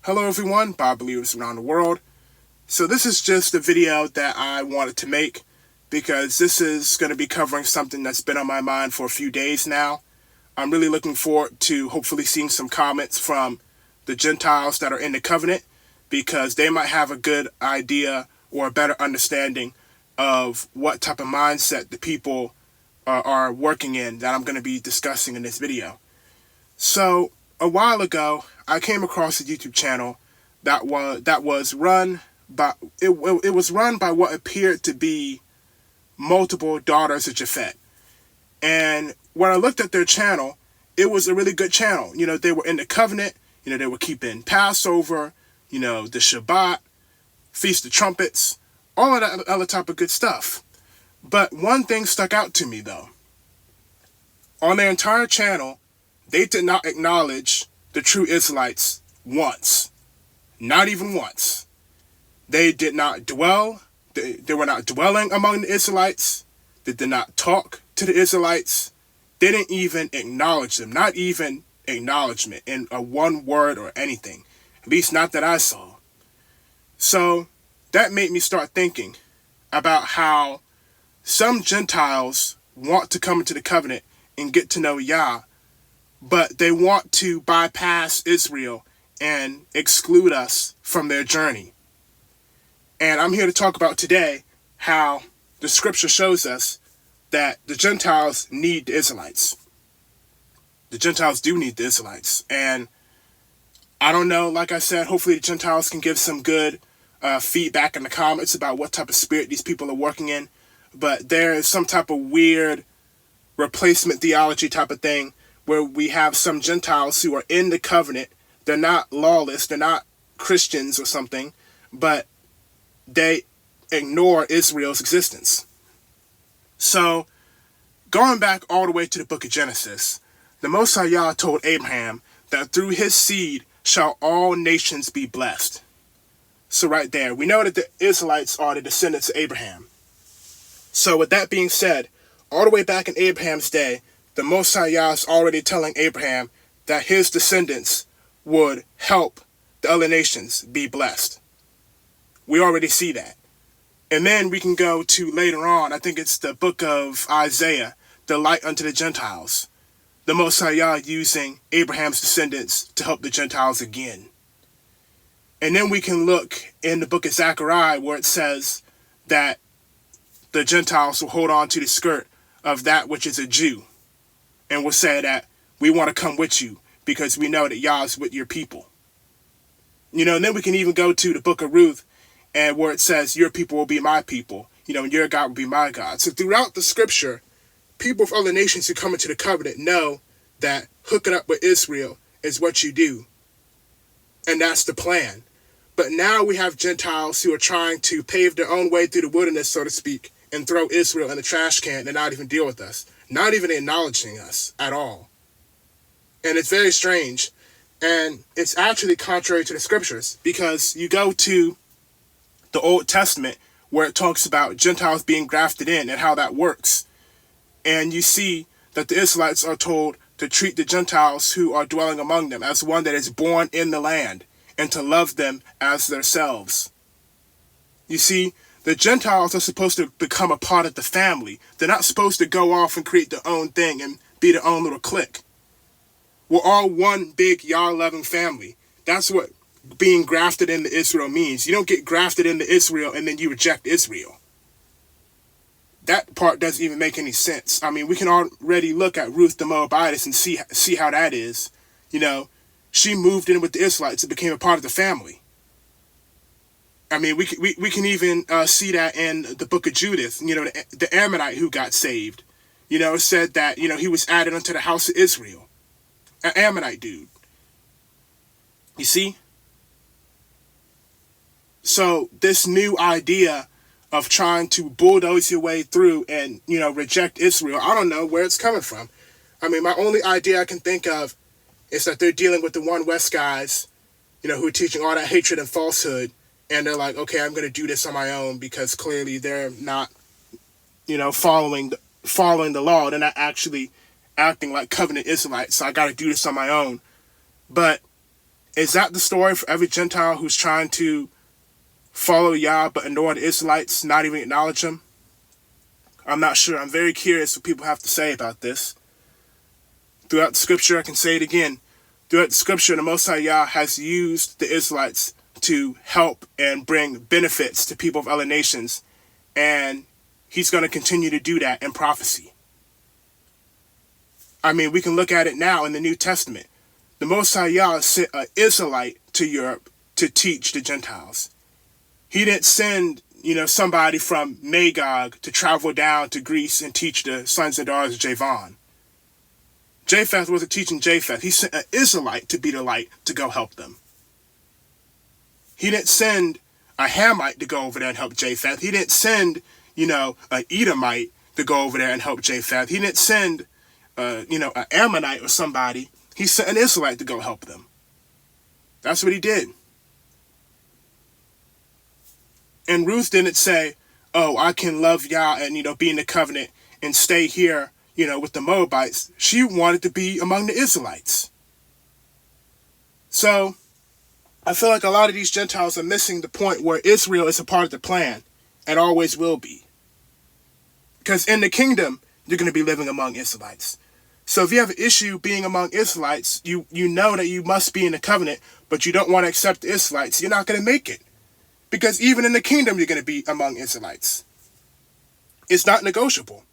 Hello everyone, Bob Believers around the world. So this is just a video that I wanted to make because this is going to be covering something that's been on my mind for a few days now. I'm really looking forward to hopefully seeing some comments from the Gentiles that are in the covenant because they might have a good idea or a better understanding of what type of mindset the people are working in that I'm going to be discussing in this video. So a while ago, I came across a YouTube channel that was run by it was run by what appeared to be multiple daughters of Japhet. And when I looked at their channel, it was a really good channel. You know, they were in the covenant. You know, they were keeping Passover. You know, the Shabbat, Feast of Trumpets, all of that other type of good stuff. But one thing stuck out to me though. On their entire channel, they did not acknowledge the true Israelites once. Not even once. They did not dwell. They were not dwelling among the Israelites. They did not talk to the Israelites. They didn't even acknowledge them. Not even acknowledgement in a one word or anything. At least not that I saw. So that made me start thinking about how some Gentiles want to come into the covenant and get to know Yah, but they want to bypass Israel and exclude us from their journey. And I'm here to talk about today how the scripture shows us that the Gentiles need the Israelites. The Gentiles do need the Israelites. And I don't know, like I said, hopefully the Gentiles can give some good feedback in the comments about what type of spirit these people are working in. But there is some type of weird replacement theology type of thing where we have some Gentiles who are in the covenant. They're not lawless, they're not Christians or something, but they ignore Israel's existence. So, going back all the way to the book of Genesis, the Most High Yah told Abraham that through his seed shall all nations be blessed. So right there, we know that the Israelites are the descendants of Abraham. So with that being said, all the way back in Abraham's day, the Most High Yah is already telling Abraham that his descendants would help the other nations be blessed. We already see that. And then we can go to later on, I think it's the book of Isaiah, the light unto the Gentiles. The Most High Yah using Abraham's descendants to help the Gentiles again. And then we can look in the book of Zechariah where it says that the Gentiles will hold on to the skirt of that which is a Jew and will say that we want to come with you because we know that Yah is with your people. You know, and then we can even go to the book of Ruth and where it says your people will be my people, you know, and your God will be my God. So throughout the scripture, people of other nations who come into the covenant know that hooking up with Israel is what you do. And that's the plan. But now we have Gentiles who are trying to pave their own way through the wilderness, so to speak, and throw Israel in the trash can and not even deal with us. Not even acknowledging us at all. And it's very strange. And it's actually contrary to the scriptures because you go to the Old Testament where it talks about Gentiles being grafted in and how that works. And you see that the Israelites are told to treat the Gentiles who are dwelling among them as one that is born in the land and to love them as themselves. You see, the Gentiles are supposed to become a part of the family. They're not supposed to go off and create their own thing and be their own little clique. We're all one big Yah-loving family. That's what being grafted into Israel means. You don't get grafted into Israel and then you reject Israel. That part doesn't even make any sense. I mean, we can already look at Ruth the Moabitess and see how that is. You know, she moved in with the Israelites and became a part of the family. I mean, we can even see that in the book of Judith, you know, the Ammonite who got saved. You know, it said that, you know, he was added unto the house of Israel. An Ammonite dude. You see? So this new idea of trying to bulldoze your way through and, you know, reject Israel, I don't know where it's coming from. I mean, my only idea I can think of is that they're dealing with the One West guys, you know, who are teaching all that hatred and falsehood. And they're like, okay, I'm going to do this on my own because clearly they're not, you know, following the law. They're not actually acting like covenant Israelites. So I got to do this on my own. But Is that the story for every Gentile who's trying to follow Yah but ignore the Israelites, not even acknowledge them? I'm not sure. I'm very curious what people have to say about this. Throughout the scripture, I can say it again, throughout the scripture, the Most High Yah has used the Israelites to help and bring benefits to people of other nations, and he's going to continue to do that in prophecy. I mean, we can look at it now in the New Testament. The Most High Yah sent an Israelite to Europe to teach the Gentiles. He didn't send, somebody from Magog to travel down to Greece and teach the sons and daughters of Javan. Japheth wasn't teaching Japheth. He sent an Israelite to be the light to go help them. He didn't send a Hamite to go over there and help Japheth. He didn't send, an Edomite to go over there and help Japheth. He didn't send, an Ammonite or somebody. He sent an Israelite to go help them. That's what he did. And Ruth didn't say, oh, I can love Yah and, be in the covenant and stay here, with the Moabites. She wanted to be among the Israelites. So I feel like a lot of these Gentiles are missing the point where Israel is a part of the plan and always will be. Because in the kingdom, you're going to be living among Israelites. So if you have an issue being among Israelites, you know that you must be in the covenant, but you don't want to accept the Israelites, you're not going to make it. Because even in the kingdom, you're going to be among Israelites. It's not negotiable.